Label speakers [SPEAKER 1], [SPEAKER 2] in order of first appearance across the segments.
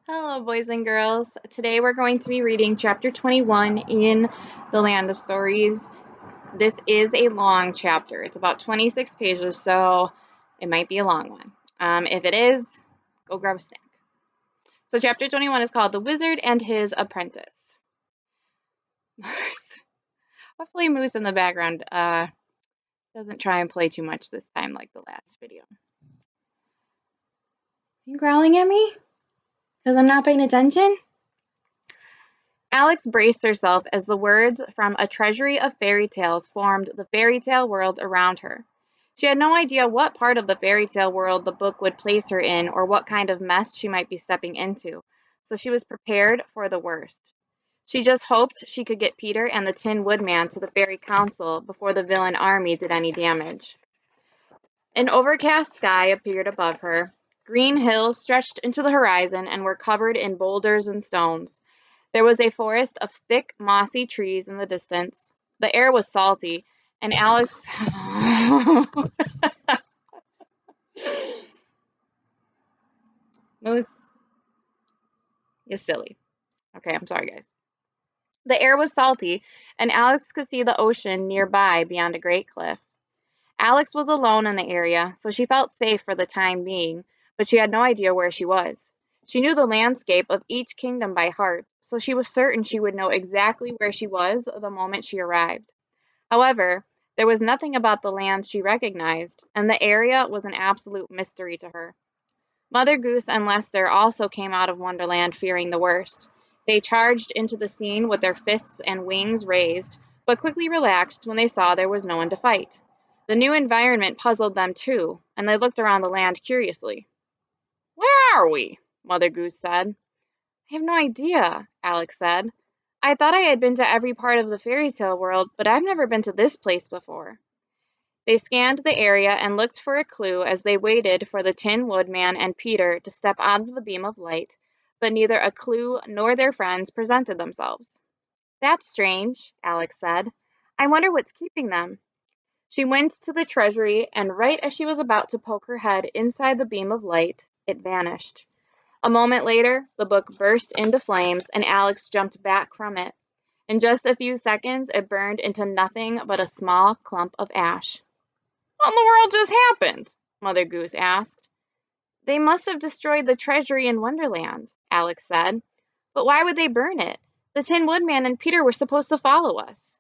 [SPEAKER 1] Hello, boys and girls. Today we're going to be reading chapter 21 in the Land of Stories. This is a long chapter. It's about 26 pages, so it might be a long one. If it is, go grab a snack. So chapter 21 is called The Wizard and His Apprentice. Moose. Hopefully Moose in the background doesn't try and play too much this time like the last video. You growling at me? Because I'm not paying attention? Alex braced herself as the words from a treasury of fairy tales formed the fairy tale world around her. She had no idea what part of the fairy tale world the book would place her in or what kind of mess she might be stepping into, so she was prepared for the worst. She just hoped she could get Peter and the Tin Woodman to the fairy council before the villain army did any damage. An overcast sky appeared above her. Green hills stretched into the horizon and were covered in boulders and stones. There was a forest of thick, mossy trees in the distance. The air was salty, and Alex... Moose, you silly. Okay, I'm sorry, guys. The air was salty, and Alex could see the ocean nearby beyond a great cliff. Alex was alone in the area, so she felt safe for the time being, but she had no idea where she was. She knew the landscape of each kingdom by heart, so she was certain she would know exactly where she was the moment she arrived. However, there was nothing about the land she recognized, and the area was an absolute mystery to her. Mother Goose and Lester also came out of Wonderland fearing the worst. They charged into the scene with their fists and wings raised, but quickly relaxed when they saw there was no one to fight. The new environment puzzled them too, and they looked around the land curiously. "Where are we?" Mother Goose said. "I have no idea," Alex said. "I thought I had been to every part of the fairy tale world, but I've never been to this place before." They scanned the area and looked for a clue as they waited for the Tin Woodman and Peter to step out of the beam of light, but neither a clue nor their friends presented themselves. "That's strange," Alex said. "I wonder what's keeping them." She went to the treasury, and right as she was about to poke her head inside the beam of light, it vanished. A moment later, the book burst into flames, and Alex jumped back from it. In just a few seconds, it burned into nothing but a small clump of ash. "What in the world just happened?" Mother Goose asked. "They must have destroyed the treasury in Wonderland," Alex said. "But why would they burn it? The Tin Woodman and Peter were supposed to follow us."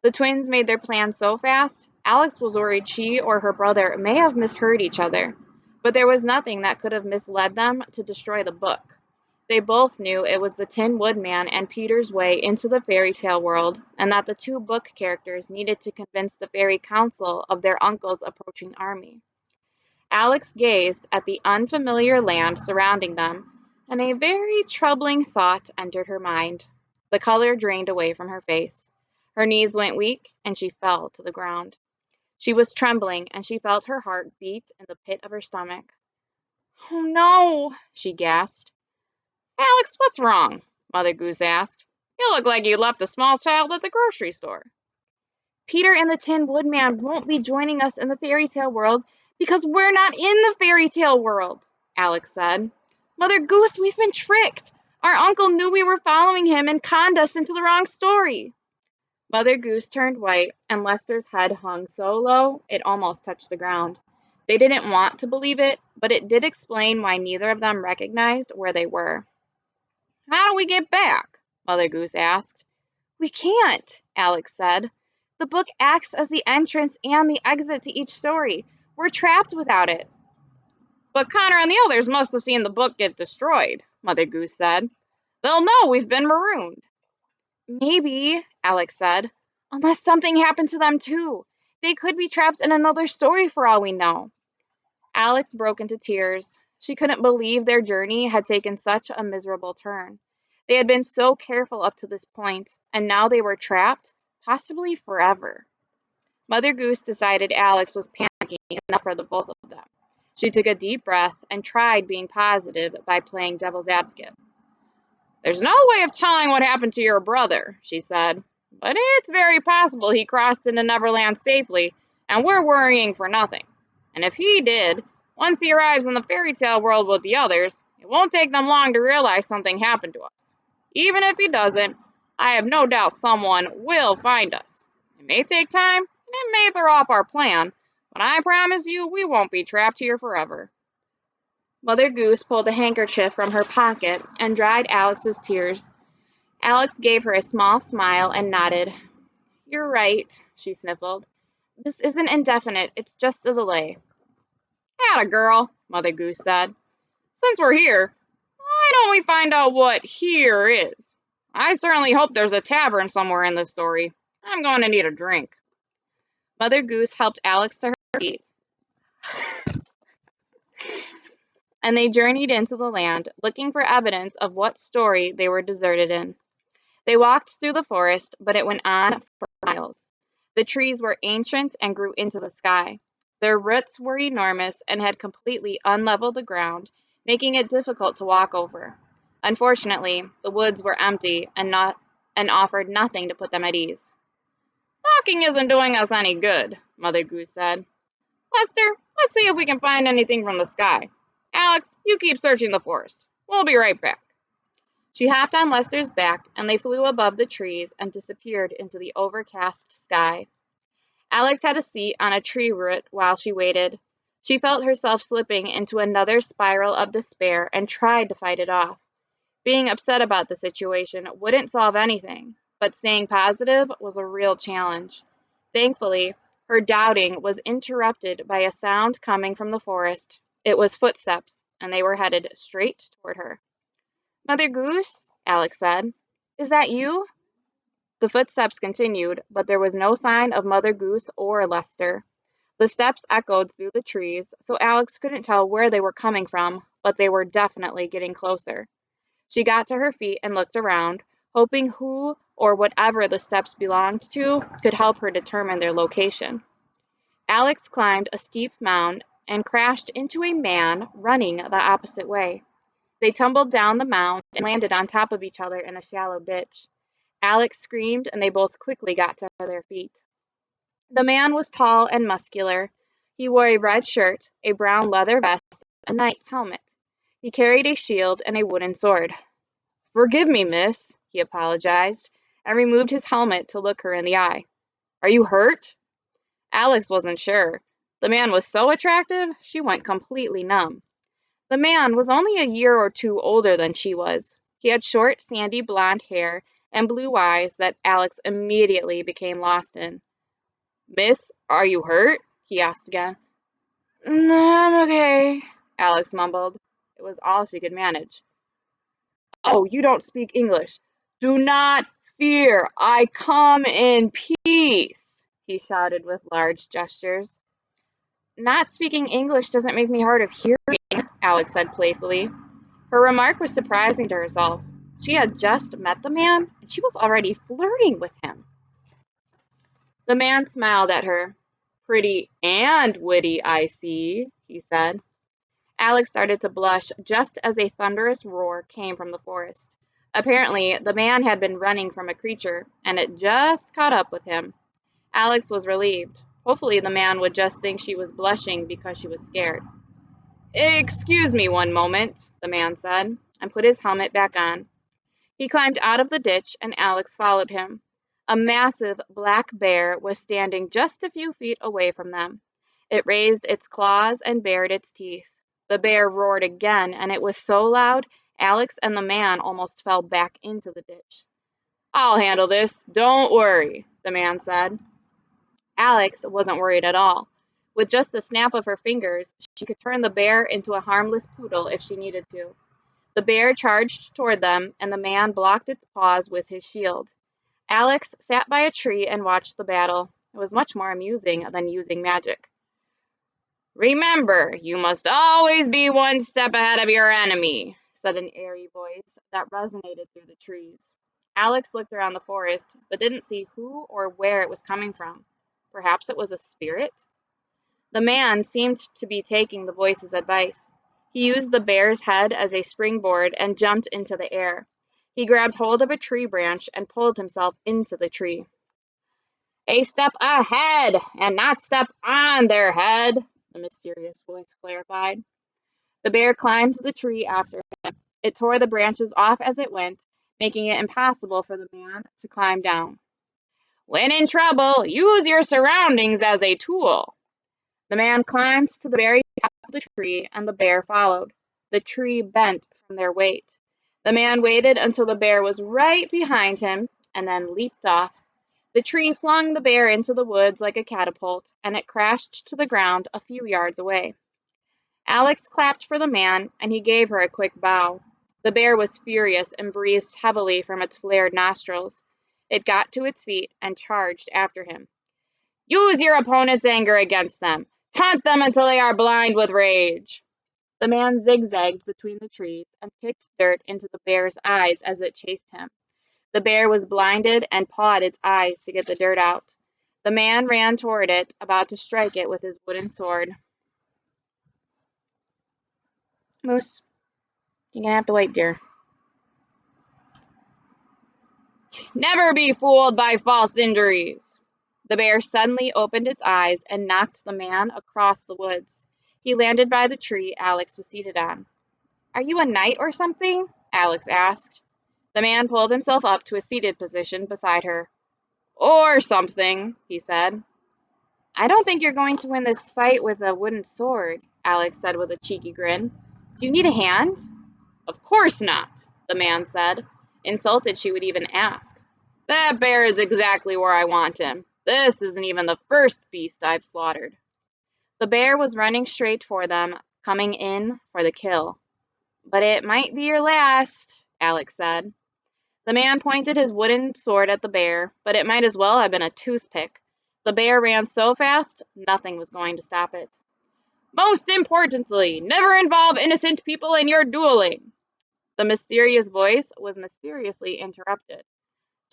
[SPEAKER 1] The twins made their plans so fast, Alex was worried she or her brother may have misheard each other. But there was nothing that could have misled them to destroy the book. They both knew it was the Tin Woodman and Peter's way into the fairy tale world, and that the two book characters needed to convince the fairy council of their uncle's approaching army. Alex gazed at the unfamiliar land surrounding them, and a very troubling thought entered her mind. The color drained away from her face. Her knees went weak, and she fell to the ground. She was trembling, and she felt her heart beat in the pit of her stomach. "Oh, no," she gasped. "Alex, what's wrong?" Mother Goose asked. "You look like you left a small child at the grocery store." "Peter and the Tin Woodman won't be joining us in the fairy tale world because we're not in the fairy tale world," Alex said. "Mother Goose, we've been tricked. Our uncle knew we were following him and conned us into the wrong story." Mother Goose turned white, and Lester's head hung so low it almost touched the ground. They didn't want to believe it, but it did explain why neither of them recognized where they were. "How do we get back?" Mother Goose asked. "We can't," Alex said. "The book acts as the entrance and the exit to each story. We're trapped without it." "But Connor and the others must have seen the book get destroyed," Mother Goose said. "They'll know we've been marooned." "Maybe," Alex said, "unless something happened to them too. They could be trapped in another story for all we know." Alex broke into tears. She couldn't believe their journey had taken such a miserable turn. They had been so careful up to this point, and now they were trapped, possibly forever. Mother Goose decided Alex was panicking enough for the both of them. She took a deep breath and tried being positive by playing devil's advocate. "There's no way of telling what happened to your brother," she said, "but it's very possible he crossed into Neverland safely, and we're worrying for nothing. And if he did, once he arrives in the fairy tale world with the others, It won't take them long to realize something happened to us. Even if he doesn't, I have no doubt someone will find us. It may take time, and it may throw off our plan, but I promise you we won't be trapped here forever. Mother Goose pulled a handkerchief from her pocket and dried Alex's tears. Alex gave her a small smile and nodded. You're right, she sniffled. This isn't indefinite, it's just a delay. Atta girl, Mother Goose said. Since we're here, why don't we find out what here is? I certainly hope there's a tavern somewhere in this story. I'm going to need a drink. Mother Goose helped Alex to her feet, and they journeyed into the land, looking for evidence of what story they were deserted in. They walked through the forest, but it went on for miles. The trees were ancient and grew into the sky. Their roots were enormous and had completely unleveled the ground, making it difficult to walk over. Unfortunately, the woods were empty and offered nothing to put them at ease. Walking isn't doing us any good, Mother Goose said. Lester, let's see if we can find anything from the sky. Alex, you keep searching the forest. We'll be right back. She hopped on Lester's back, and they flew above the trees and disappeared into the overcast sky. Alex had a seat on a tree root while she waited. She felt herself slipping into another spiral of despair and tried to fight it off. Being upset about the situation wouldn't solve anything, but staying positive was a real challenge. Thankfully, her doubting was interrupted by a sound coming from the forest. It was footsteps, and they were headed straight toward her. Mother Goose, Alex said, is that you? The footsteps continued, but there was no sign of Mother Goose or Lester. The steps echoed through the trees, so Alex couldn't tell where they were coming from, but they were definitely getting closer. She got to her feet and looked around, hoping who or whatever the steps belonged to could help her determine their location. Alex climbed a steep mound and crashed into a man running the opposite way. They tumbled down the mound and landed on top of each other in a shallow ditch. Alex screamed, and they both quickly got to their feet. The man was tall and muscular. He wore a red shirt, a brown leather vest, and a knight's helmet. He carried a shield and a wooden sword. Forgive me, miss, he apologized, and removed his helmet to look her in the eye. Are you hurt? Alex wasn't sure. The man was so attractive, she went completely numb. The man was only a year or two older than she was. He had short, sandy blonde hair and blue eyes that Alex immediately became lost in. Miss, are you hurt? He asked again. No, I'm okay, Alex mumbled. It was all she could manage. Oh, you don't speak English. Do not fear. I come in peace, he shouted with large gestures. Not speaking English doesn't make me hard of hearing, Alex said playfully. Her remark was surprising to herself. She had just met the man, and she was already flirting with him. The man smiled at her. Pretty and witty, I see, he said. Alex started to blush just as a thunderous roar came from the forest. Apparently, the man had been running from a creature, and it just caught up with him. Alex was relieved. Hopefully, the man would just think she was blushing because she was scared. Excuse me one moment, the man said, and put his helmet back on. He climbed out of the ditch, and Alex followed him. A massive black bear was standing just a few feet away from them. It raised its claws and bared its teeth. The bear roared again, and it was so loud, Alex and the man almost fell back into the ditch. I'll handle this, don't worry, the man said. Alex wasn't worried at all. With just a snap of her fingers, she could turn the bear into a harmless poodle if she needed to. The bear charged toward them, and the man blocked its paws with his shield. Alex sat by a tree and watched the battle. It was much more amusing than using magic. Remember, you must always be one step ahead of your enemy, said an airy voice that resonated through the trees. Alex looked around the forest, but didn't see who or where it was coming from. Perhaps it was a spirit? The man seemed to be taking the voice's advice. He used the bear's head as a springboard and jumped into the air. He grabbed hold of a tree branch and pulled himself into the tree. A step ahead, and not step on their head, the mysterious voice clarified. The bear climbed the tree after him. It tore the branches off as it went, making it impossible for the man to climb down. When in trouble, use your surroundings as a tool. The man climbed to the very top of the tree, and the bear followed. The tree bent from their weight. The man waited until the bear was right behind him, and then leaped off. The tree flung the bear into the woods like a catapult, and it crashed to the ground a few yards away. Alex clapped for the man, and he gave her a quick bow. The bear was furious and breathed heavily from its flared nostrils. It got to its feet and charged after him. Use your opponent's anger against them. Taunt them until they are blind with rage. The man zigzagged between the trees and kicked dirt into the bear's eyes as it chased him. The bear was blinded and pawed its eyes to get the dirt out. The man ran toward it, about to strike it with his wooden sword. Moose, you're gonna have to wait, dear. Never be fooled by false injuries. The bear suddenly opened its eyes and knocked the man across the woods. He landed by the tree Alex was seated on. Are you a knight or something? Alex asked. The man pulled himself up to a seated position beside her. Or something, he said. I don't think you're going to win this fight with a wooden sword, Alex said with a cheeky grin. Do you need a hand? Of course not, the man said, insulted she would even ask. That bear is exactly where I want him. This isn't even the first beast I've slaughtered. The bear was running straight for them, coming in for the kill. But it might be your last, Alex said. The man pointed his wooden sword at the bear, but it might as well have been a toothpick. The bear ran so fast, nothing was going to stop it. Most importantly, never involve innocent people in your dueling. The mysterious voice was mysteriously interrupted.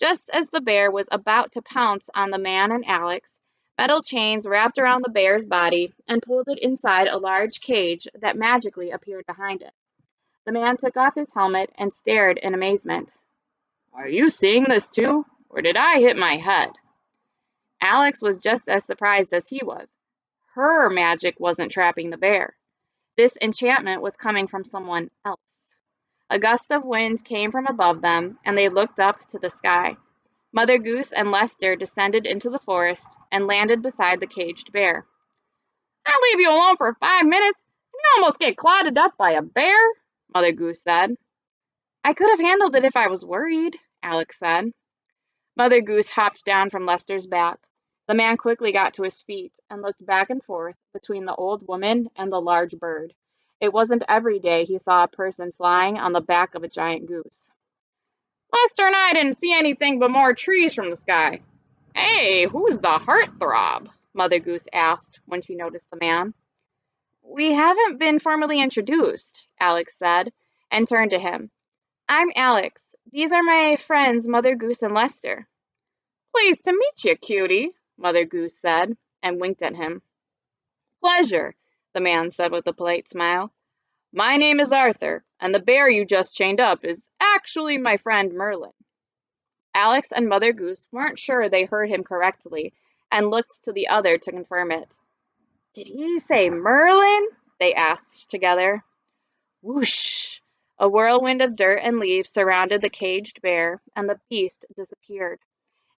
[SPEAKER 1] Just as the bear was about to pounce on the man and Alex, metal chains wrapped around the bear's body and pulled it inside a large cage that magically appeared behind it. The man took off his helmet and stared in amazement. Are you seeing this too? Or did I hit my head? Alex was just as surprised as he was. Her magic wasn't trapping the bear. This enchantment was coming from someone else. A gust of wind came from above them, and they looked up to the sky. Mother Goose and Lester descended into the forest and landed beside the caged bear. I'll leave you alone for 5 minutes, and you almost get clawed to death by a bear, Mother Goose said. I could have handled it if I was worried, Alex said. Mother Goose hopped down from Lester's back. The man quickly got to his feet and looked back and forth between the old woman and the large bird. It wasn't every day he saw a person flying on the back of a giant goose. Lester and I didn't see anything but more trees from the sky. Hey, who's the heartthrob? Mother Goose asked when she noticed the man. We haven't been formally introduced, Alex said, and turned to him. I'm Alex. These are my friends, Mother Goose and Lester. Pleased to meet you, cutie, Mother Goose said, and winked at him. Pleasure, the man said with a polite smile. My name is Arthur, and the bear you just chained up is actually my friend Merlin. Alex and Mother Goose weren't sure they heard him correctly, and looked to the other to confirm it. Did he say Merlin? They asked together. Whoosh! A whirlwind of dirt and leaves surrounded the caged bear, and the beast disappeared.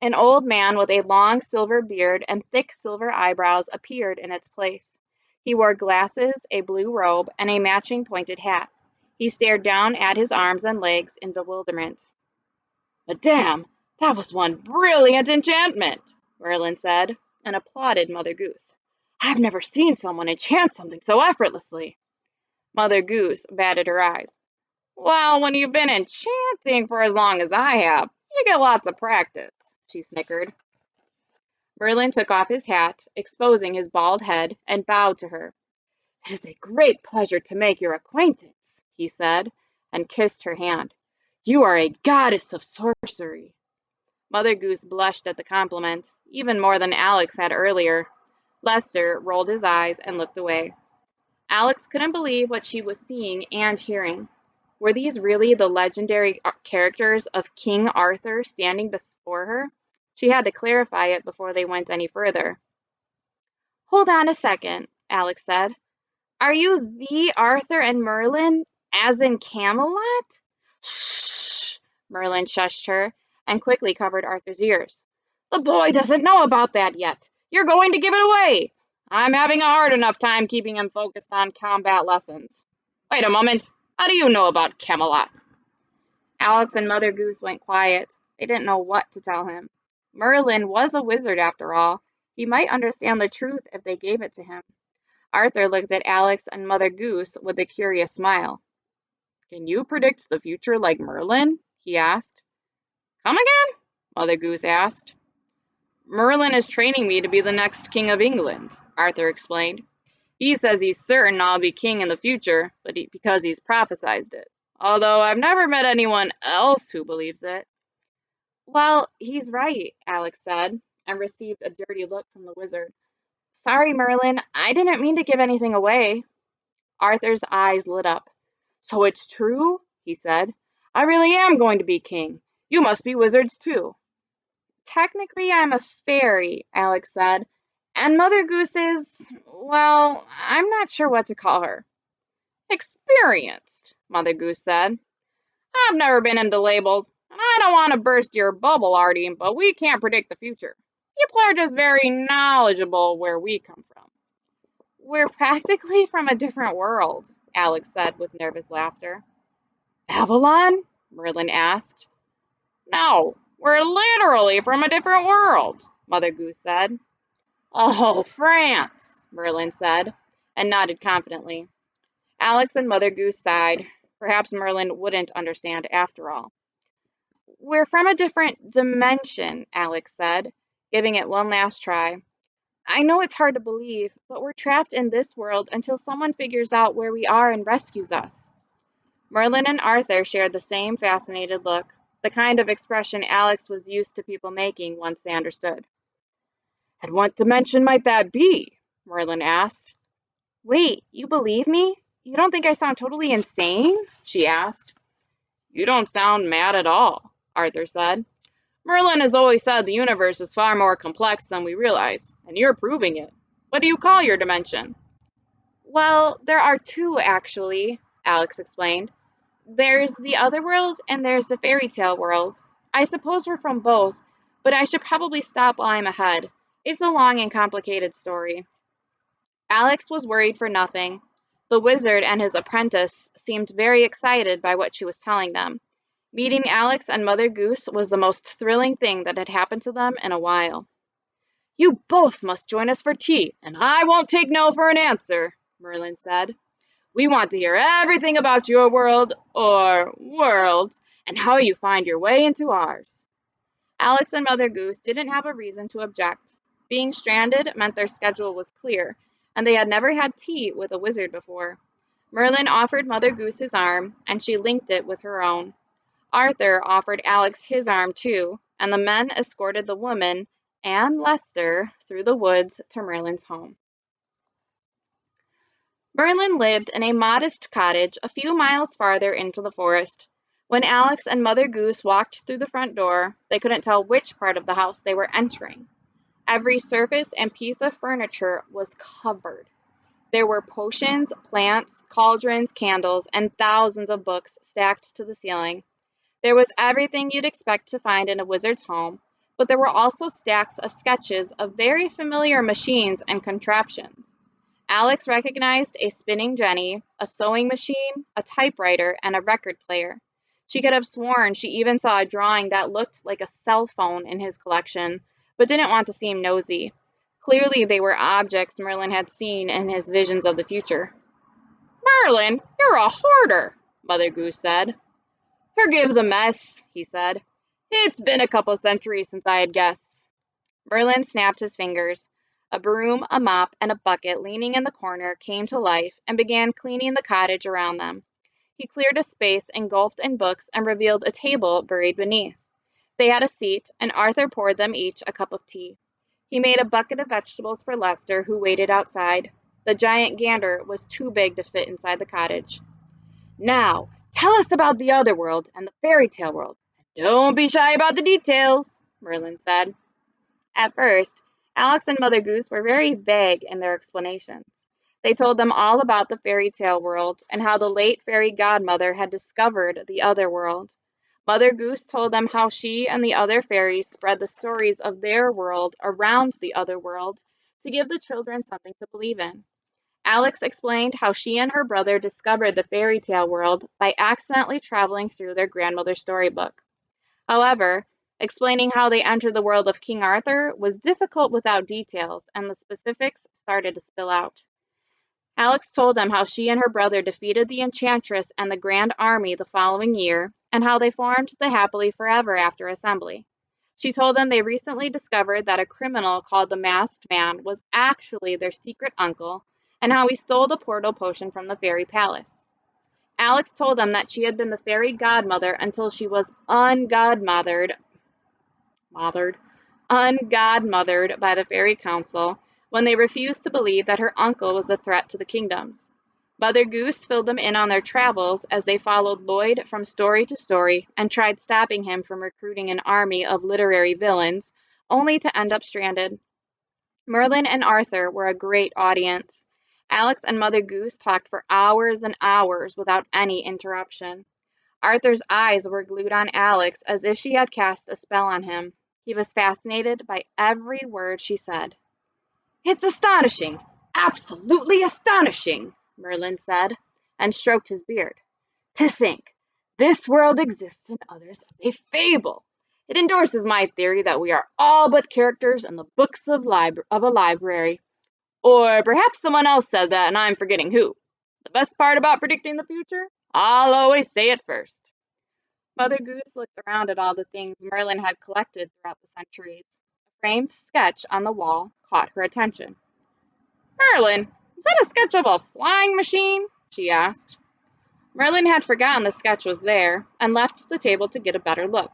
[SPEAKER 1] An old man with a long silver beard and thick silver eyebrows appeared in its place. He wore glasses, a blue robe, and a matching pointed hat. He stared down at his arms and legs in bewilderment. Madame, that was one brilliant enchantment, Merlin said, and applauded Mother Goose. I've never seen someone enchant something so effortlessly. Mother Goose batted her eyes. Well, when you've been enchanting for as long as I have, you get lots of practice, she snickered. Merlin took off his hat, exposing his bald head, and bowed to her. It is a great pleasure to make your acquaintance, he said, and kissed her hand. You are a goddess of sorcery. Mother Goose blushed at the compliment, even more than Alex had earlier. Lester rolled his eyes and looked away. Alex couldn't believe what she was seeing and hearing. Were these really the legendary characters of King Arthur standing before her? She had to clarify it before they went any further. Hold on a second, Alex said. Are you the Arthur and Merlin, as in Camelot? Shh! Merlin shushed her and quickly covered Arthur's ears. The boy doesn't know about that yet. You're going to give it away. I'm having a hard enough time keeping him focused on combat lessons. Wait a moment. How do you know about Camelot? Alex and Mother Goose went quiet. They didn't know what to tell him. Merlin was a wizard after all. He might understand the truth if they gave it to him. Arthur looked at Alex and Mother Goose with a curious smile. Can you predict the future like Merlin? He asked. Come again? Mother Goose asked. Merlin is training me to be the next king of England, Arthur explained. He says he's certain I'll be king in the future, because he's prophesied it. Although I've never met anyone else who believes it. Well, he's right, Alex said, and received a dirty look from the wizard. Sorry, Merlin, I didn't mean to give anything away. Arthur's eyes lit up. So it's true, he said. I really am going to be king. You must be wizards too. Technically, I'm a fairy, Alex said. And Mother Goose is, well, I'm not sure what to call her. Experienced, Mother Goose said. I've never been into labels, and I don't want to burst your bubble, Artie, but we can't predict the future. People are just very knowledgeable where we come from. We're practically from a different world, Alex said with nervous laughter. Babylon? Merlin asked. No, we're literally from a different world, Mother Goose said. Oh, France, Merlin said, and nodded confidently. Alex and Mother Goose sighed. Perhaps Merlin wouldn't understand after all. We're from a different dimension, Alex said, giving it one last try. I know it's hard to believe, but we're trapped in this world until someone figures out where we are and rescues us. Merlin and Arthur shared the same fascinated look, the kind of expression Alex was used to people making once they understood. And what dimension might that be? Merlin asked. Wait, you believe me? You don't think I sound totally insane? She asked. You don't sound mad at all, Arthur said. Merlin has always said the universe is far more complex than we realize, and you're proving it. What do you call your dimension? Well, there are two, actually, Alex explained. There's the other world, and there's the fairy tale world. I suppose we're from both, but I should probably stop while I'm ahead. It's a long and complicated story. Alex was worried for nothing. The wizard and his apprentice seemed very excited by what she was telling them. Meeting Alex and Mother Goose was the most thrilling thing that had happened to them in a while. You both must join us for tea, and I won't take no for an answer, Merlin said. We want to hear everything about your world, or worlds, and how you find your way into ours. Alex and Mother Goose didn't have a reason to object. Being stranded meant their schedule was clear, and they had never had tea with a wizard before. Merlin offered Mother Goose his arm, and she linked it with her own. Arthur offered Alex his arm too, and the men escorted the woman and Lester through the woods to Merlin's home. Merlin lived in a modest cottage a few miles farther into the forest. When Alex and Mother Goose walked through the front door, they couldn't tell which part of the house they were entering. Every surface and piece of furniture was covered. There were potions, plants, cauldrons, candles, and thousands of books stacked to the ceiling. There was everything you'd expect to find in a wizard's home, but there were also stacks of sketches of very familiar machines and contraptions. Alex recognized a spinning jenny, a sewing machine, a typewriter, and a record player. She could have sworn she even saw a drawing that looked like a cell phone in his collection, but didn't want to seem nosy. Clearly, they were objects Merlin had seen in his visions of the future. Merlin, you're a hoarder, Mother Goose said. Forgive the mess, he said. It's been a couple centuries since I had guests. Merlin snapped his fingers. A broom, a mop, and a bucket leaning in the corner came to life and began cleaning the cottage around them. He cleared a space engulfed in books and revealed a table buried beneath. They had a seat, and Arthur poured them each a cup of tea. He made a bucket of vegetables for Lester, who waited outside. The giant gander was too big to fit inside the cottage. Now, tell us about the other world and the fairy tale world. Don't be shy about the details, Merlin said. At first, Alex and Mother Goose were very vague in their explanations. They told them all about the fairy tale world and how the late fairy godmother had discovered the other world. Mother Goose told them how she and the other fairies spread the stories of their world around the other world to give the children something to believe in. Alex explained how she and her brother discovered the fairy tale world by accidentally traveling through their grandmother's storybook. However, explaining how they entered the world of King Arthur was difficult without details, and the specifics started to spill out. Alex told them how she and her brother defeated the Enchantress and the Grand Army the following year, and how they formed the Happily Forever After Assembly. She told them they recently discovered that a criminal called the Masked Man was actually their secret uncle, and how he stole the portal potion from the fairy palace. Alex told them that she had been the fairy godmother until she was ungodmothered by the fairy council when they refused to believe that her uncle was a threat to the kingdoms. Mother Goose filled them in on their travels as they followed Lloyd from story to story and tried stopping him from recruiting an army of literary villains, only to end up stranded. Merlin and Arthur were a great audience. Alex and Mother Goose talked for hours and hours without any interruption. Arthur's eyes were glued on Alex as if she had cast a spell on him. He was fascinated by every word she said. "It's astonishing, absolutely astonishing," Merlin said, and stroked his beard. "To think, this world exists in others as a fable. It endorses my theory that we are all but characters in the books of a library. Or perhaps someone else said that and I'm forgetting who. The best part about predicting the future? I'll always say it first." Mother Goose looked around at all the things Merlin had collected throughout the centuries. A framed sketch on the wall caught her attention. "Merlin, is that a sketch of a flying machine?" she asked. Merlin had forgotten the sketch was there and left the table to get a better look.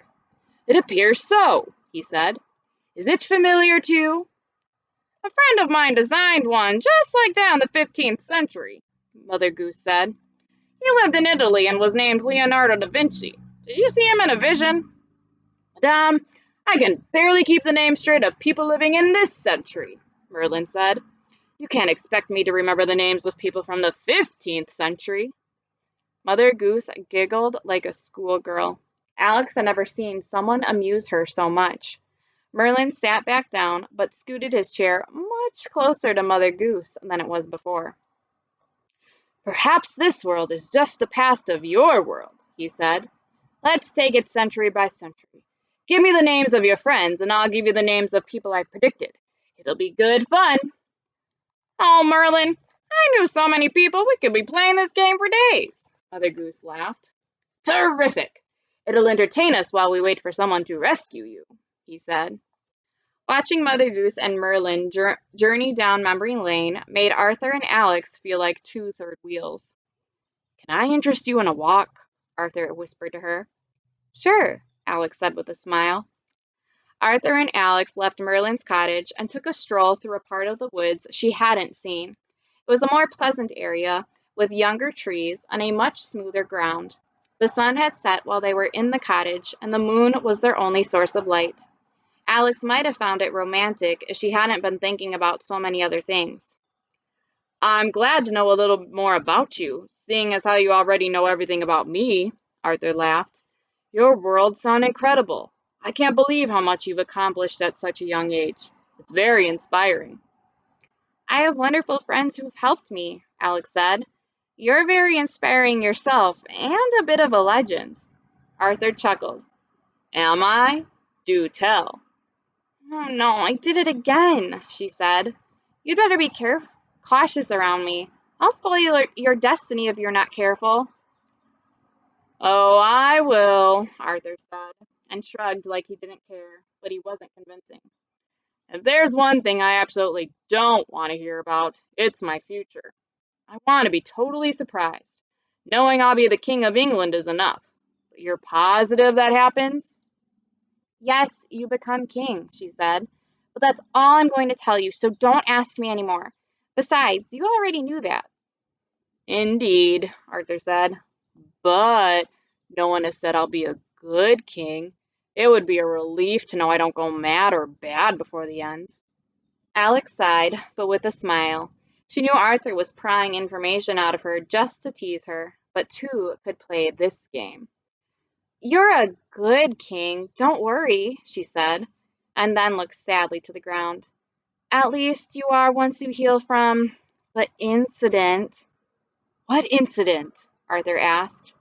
[SPEAKER 1] "It appears so," he said. "Is it familiar to you?" "A friend of mine designed one just like that in the 15th century," Mother Goose said. "He lived in Italy and was named Leonardo da Vinci. Did you see him in a vision?" "Madame, I can barely keep the names straight of people living in this century," Merlin said. "You can't expect me to remember the names of people from the 15th century." Mother Goose giggled like a schoolgirl. Alex had never seen someone amuse her so much. Merlin sat back down, but scooted his chair much closer to Mother Goose than it was before. "Perhaps this world is just the past of your world," he said. "Let's take it century by century. Give me the names of your friends, and I'll give you the names of people I predicted. It'll be good fun." "Oh, Merlin, I knew so many people we could be playing this game for days," Mother Goose laughed. "Terrific! It'll entertain us while we wait for someone to rescue you," he said. Watching Mother Goose and Merlin journey down memory lane made Arthur and Alex feel like two third wheels. "Can I interest you in a walk?" Arthur whispered to her. "Sure," Alex said with a smile. Arthur and Alex left Merlin's cottage and took a stroll through a part of the woods she hadn't seen. It was a more pleasant area, with younger trees and a much smoother ground. The sun had set while they were in the cottage, and the moon was their only source of light. Alex might have found it romantic if she hadn't been thinking about so many other things. "I'm glad to know a little more about you, seeing as how you already know everything about me," Arthur laughed. "Your worlds sound incredible. I can't believe how much you've accomplished at such a young age. It's very inspiring." "I have wonderful friends who have helped me," Alex said. "You're very inspiring yourself, and a bit of a legend." Arthur chuckled. "Am I? Do tell." "Oh no, I did it again," she said. "You'd better be cautious around me. I'll spoil your destiny if you're not careful." "Oh, I will," Arthur said, and shrugged like he didn't care, but he wasn't convincing. "If there's one thing I absolutely don't want to hear about, it's my future. I want to be totally surprised. Knowing I'll be the King of England is enough. But you're positive that happens?" "Yes, you become king," she said. "But that's all I'm going to tell you, so don't ask me anymore. Besides, you already knew that." "Indeed," Arthur said. "But no one has said I'll be a good king. It would be a relief to know I don't go mad or bad before the end." Alex sighed, but with a smile. She knew Arthur was prying information out of her just to tease her, but two could play this game. "You're a good king, don't worry," she said, and then looked sadly to the ground. "At least you are once you heal from the incident." "What incident?" Arthur asked.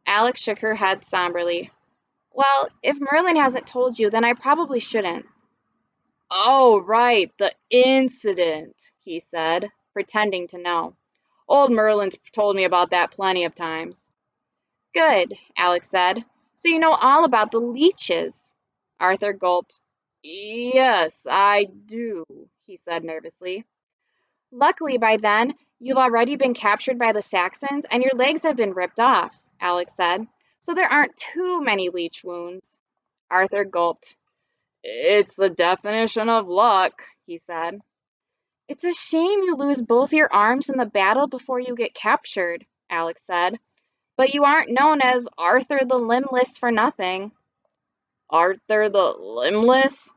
[SPEAKER 1] Alex shook her head somberly. "Well, if Merlin hasn't told you, then I probably shouldn't." "Oh, right, the incident," he said, pretending to know. "Old Merlin's told me about that plenty of times." "Good," Alex said. "So you know all about the leeches." Arthur gulped. "Yes, I do," he said nervously. "Luckily by then, you've already been captured by the Saxons and your legs have been ripped off," Alex said. "So there aren't too many leech wounds." Arthur gulped. "It's the definition of luck," he said. "It's a shame you lose both your arms in the battle before you get captured," Alex said. "But you aren't known as Arthur the Limbless for nothing." "Arthur the Limbless?"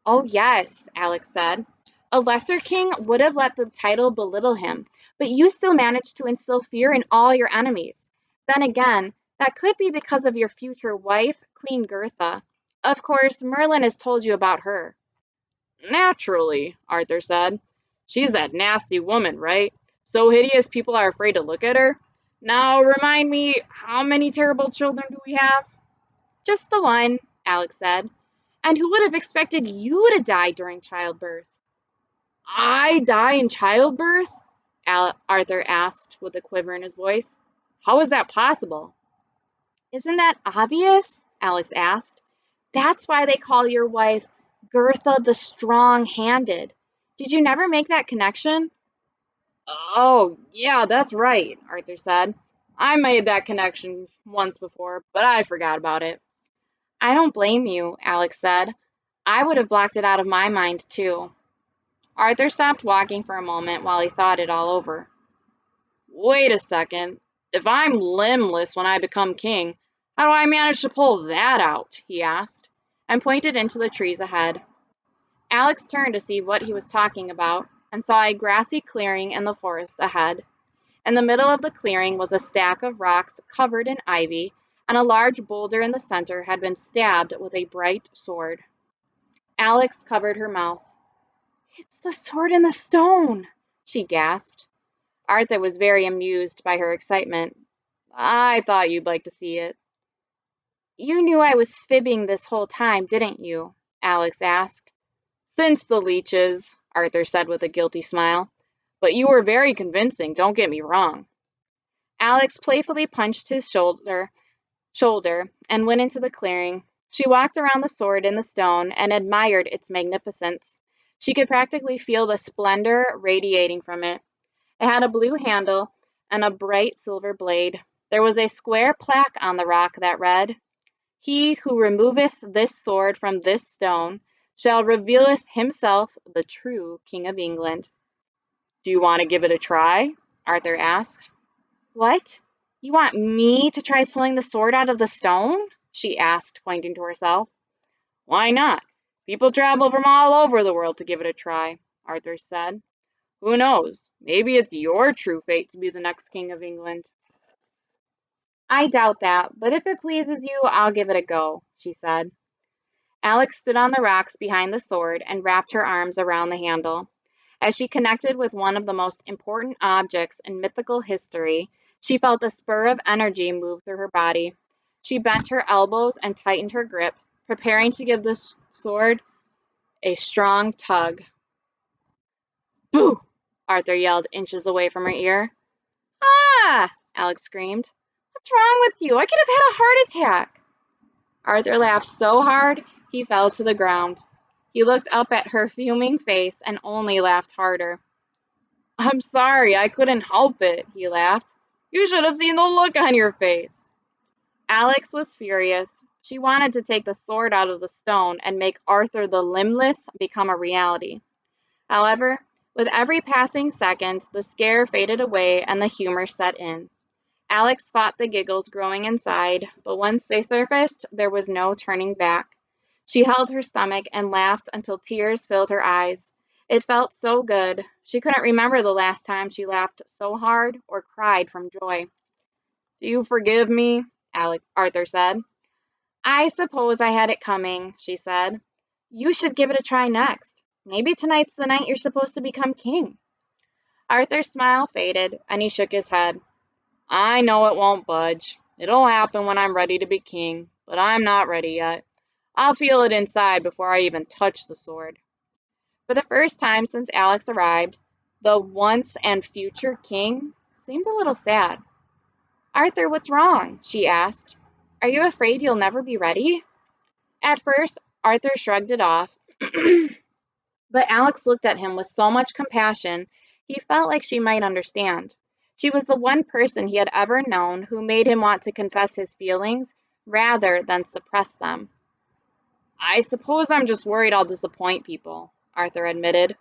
[SPEAKER 1] "Oh, yes," Alex said. "A lesser king would have let the title belittle him, but you still managed to instill fear in all your enemies. Then again, that could be because of your future wife, Queen Gertha. Of course, Merlin has told you about her." "Naturally," Arthur said. "She's that nasty woman, right? So hideous people are afraid to look at her. Now, remind me, how many terrible children do we have?" "Just the one," Alex said. "And who would have expected you to die during childbirth?" "I die in childbirth?" Arthur asked with a quiver in his voice. "How is that possible?" "Isn't that obvious?" Alex asked. "That's why they call your wife Gertha the Strong-Handed. Did you never make that connection?" "Oh, yeah, that's right," Arthur said. "I made that connection once before, but I forgot about it." "I don't blame you," Alex said. "I would have blocked it out of my mind, too." Arthur stopped walking for a moment while he thought it all over. "Wait a second. If I'm limbless when I become king, how do I manage to pull that out?" he asked, and pointed into the trees ahead. Alex turned to see what he was talking about, and saw a grassy clearing in the forest ahead. In the middle of the clearing was a stack of rocks covered in ivy, and a large boulder in the center had been stabbed with a bright sword. Alex covered her mouth. "It's the sword in the stone," she gasped. Arthur was very amused by her excitement. "I thought you'd like to see it." "You knew I was fibbing this whole time, didn't you?" Alex asked. "Since the leeches," Arthur said with a guilty smile. "But you were very convincing, don't get me wrong." Alex playfully punched his shoulder and went into the clearing. She walked around the sword in the stone and admired its magnificence. She could practically feel the splendor radiating from it. It had a blue handle and a bright silver blade. There was a square plaque on the rock that read, "He who removeth this sword from this stone shall revealeth himself the true King of England." "Do you want to give it a try?" Arthur asked. "What? You want me to try pulling the sword out of the stone?" she asked, pointing to herself. "Why not? People travel from all over the world to give it a try," Arthur said. "Who knows? Maybe it's your true fate to be the next King of England." "I doubt that, but if it pleases you, I'll give it a go," she said. Alex stood on the rocks behind the sword and wrapped her arms around the handle. As she connected with one of the most important objects in mythical history, she felt a spur of energy move through her body. She bent her elbows and tightened her grip, preparing to give the sword a strong tug. "Boo!" Arthur yelled inches away from her ear. "Ah!" Alex screamed. "What's wrong with you? I could have had a heart attack." Arthur laughed so hard, he fell to the ground. He looked up at her fuming face and only laughed harder. "I'm sorry, I couldn't help it," he laughed. "You should have seen the look on your face." Alex was furious. She wanted to take the sword out of the stone and make Arthur the Limbless become a reality. However, with every passing second, the scare faded away and the humor set in. Alex fought the giggles growing inside, but once they surfaced, there was no turning back. She held her stomach and laughed until tears filled her eyes. It felt so good. She couldn't remember the last time she laughed so hard or cried from joy. "Do you forgive me?" Arthur said. "I suppose I had it coming," she said. "You should give it a try next. Maybe tonight's the night you're supposed to become king." Arthur's smile faded, and he shook his head. "I know it won't budge. It'll happen when I'm ready to be king, but I'm not ready yet. I'll feel it inside before I even touch the sword." For the first time since Alex arrived, the once and future king seemed a little sad. "Arthur, what's wrong?" she asked. "Are you afraid you'll never be ready?" At first, Arthur shrugged it off, but Alex looked at him with so much compassion, he felt like she might understand. She was the one person he had ever known who made him want to confess his feelings rather than suppress them. "I suppose I'm just worried I'll disappoint people," Arthur admitted.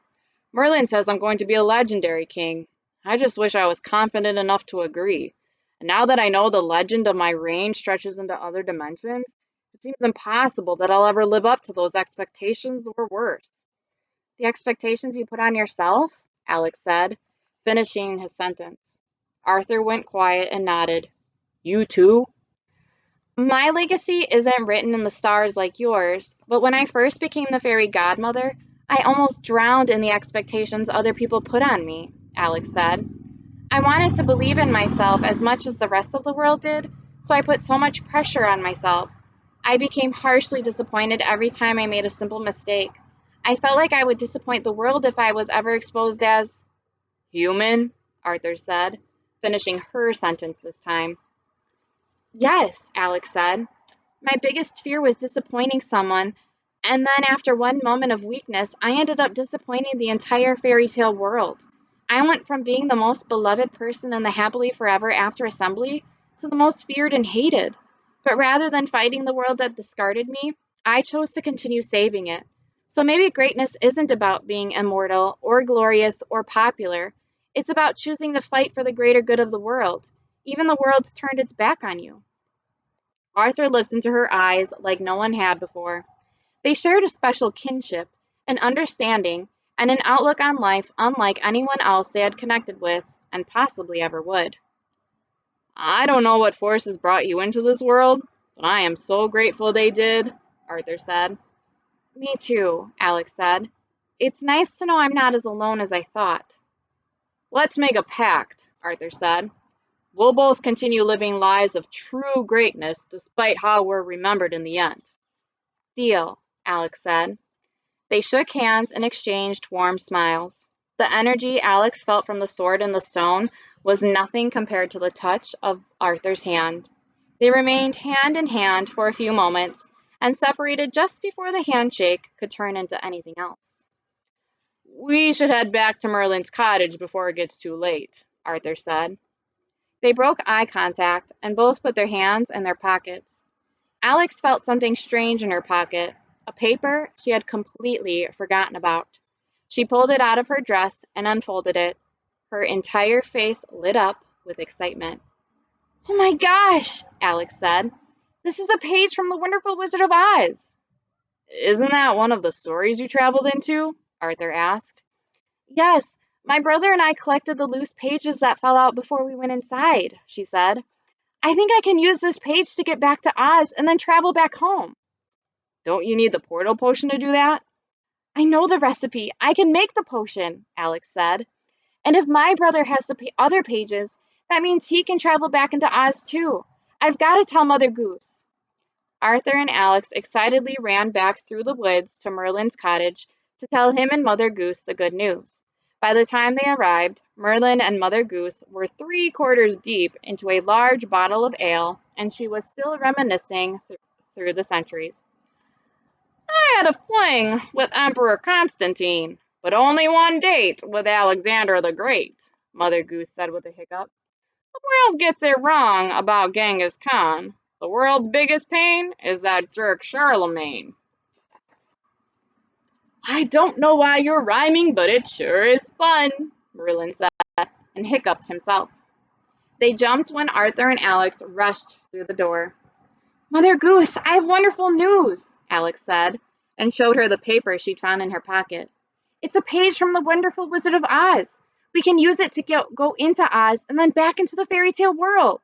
[SPEAKER 1] "Merlin says I'm going to be a legendary king. I just wish I was confident enough to agree. And now that I know the legend of my reign stretches into other dimensions, it seems impossible that I'll ever live up to those expectations or worse." "The expectations you put on yourself?" Alex said, finishing his sentence. Arthur went quiet and nodded. "You too?" "My legacy isn't written in the stars like yours, but when I first became the fairy godmother, I almost drowned in the expectations other people put on me," Alex said. "I wanted to believe in myself as much as the rest of the world did, so I put so much pressure on myself. I became harshly disappointed every time I made a simple mistake. I felt like I would disappoint the world if I was ever exposed as—" "Human?" Arthur said, finishing her sentence this time. "Yes," Alex said. "My biggest fear was disappointing someone, and then after one moment of weakness, I ended up disappointing the entire fairy tale world. I went from being the most beloved person in the happily forever after assembly to the most feared and hated. But rather than fighting the world that discarded me, I chose to continue saving it. So maybe greatness isn't about being immortal or glorious or popular. It's about choosing to fight for the greater good of the world, even the world's turned its back on you." Arthur looked into her eyes like no one had before. They shared a special kinship, an understanding, and an outlook on life unlike anyone else they had connected with, and possibly ever would. "I don't know what forces brought you into this world, but I am so grateful they did," Arthur said. "Me too," Alex said. "It's nice to know I'm not as alone as I thought." "Let's make a pact," Arthur said. "We'll both continue living lives of true greatness despite how we're remembered in the end." "Deal," Alex said. They shook hands and exchanged warm smiles. The energy Alex felt from the sword and the stone was nothing compared to the touch of Arthur's hand. They remained hand in hand for a few moments and separated just before the handshake could turn into anything else. "We should head back to Merlin's cottage before it gets too late," Arthur said. They broke eye contact and both put their hands in their pockets. Alex felt something strange in her pocket, a paper she had completely forgotten about. She pulled it out of her dress and unfolded it. Her entire face lit up with excitement. "Oh my gosh," Alex said. "This is a page from The Wonderful Wizard of Oz." "Isn't that one of the stories you traveled into?" Arthur asked. "Yes, my brother and I collected the loose pages that fell out before we went inside," she said. "I think I can use this page to get back to Oz and then travel back home." "Don't you need the portal potion to do that?" "I know the recipe. I can make the potion," Alex said. "And if my brother has the other pages, that means he can travel back into Oz too. I've got to tell Mother Goose." Arthur and Alex excitedly ran back through the woods to Merlin's cottage to tell him and Mother Goose the good news. By the time they arrived, Merlin and Mother Goose were 3/4 deep into a large bottle of ale, and she was still reminiscing through the centuries. "I had a fling with Emperor Constantine, but only one date with Alexander the Great," Mother Goose said with a hiccup. "The world gets it wrong about Genghis Khan. The world's biggest pain is that jerk Charlemagne." "I don't know why you're rhyming, but it sure is fun," Merlin said, and hiccuped himself. They jumped when Arthur and Alex rushed through the door. "Mother Goose, I have wonderful news," Alex said, and showed her the paper she'd found in her pocket. It's a page from the Wonderful Wizard of Oz. We can use it to go into Oz and then back into the fairy tale world.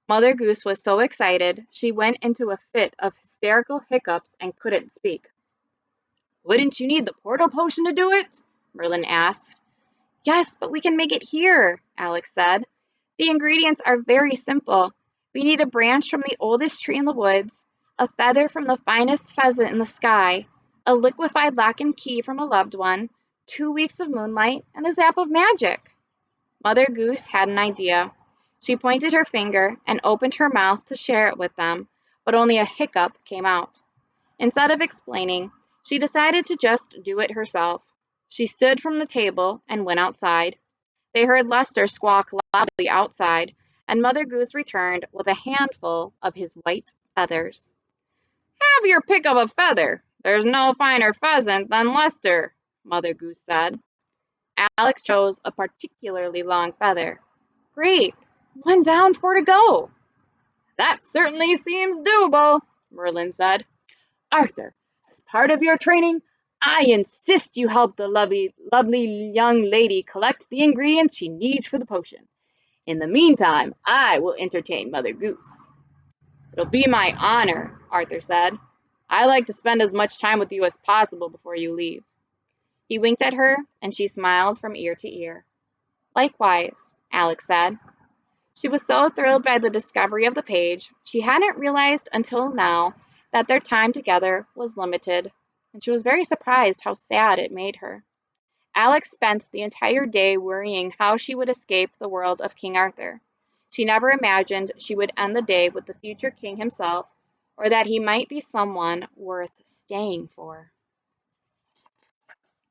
[SPEAKER 1] Mother Goose was so excited, she went into a fit of hysterical hiccups and couldn't speak. Wouldn't you need the portal potion to do it? Merlin asked. Yes, but we can make it here, Alex said. The ingredients are very simple. We need a branch from the oldest tree in the woods, a feather from the finest pheasant in the sky, a liquefied lock and key from a loved one, 2 weeks of moonlight, and a zap of magic. Mother Goose had an idea. She pointed her finger and opened her mouth to share it with them, but only a hiccup came out. Instead of explaining, she decided to just do it herself. She stood from the table and went outside. They heard Lester squawk loudly outside, and Mother Goose returned with a handful of his white feathers. Have your pick of a feather. There's no finer pheasant than Lester, Mother Goose said. Alex chose a particularly long feather. Great! One down, 4 to go. That certainly seems doable, Merlin said. Arthur, as part of your training, I insist you help the lovely young lady collect the ingredients she needs for the potion. In the meantime, I will entertain Mother Goose. It'll be my honor, Arthur said. I like to spend as much time with you as possible before you leave. He winked at her, and she smiled from ear to ear. Likewise, Alex said. She was so thrilled by the discovery of the page, she hadn't realized until now that their time together was limited, and she was very surprised how sad it made her. Alex spent the entire day worrying how she would escape the world of King Arthur. She never imagined she would end the day with the future king himself, or that he might be someone worth staying for.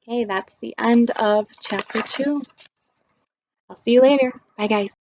[SPEAKER 1] Okay, that's the end of chapter 2. I'll see you later. Bye, guys.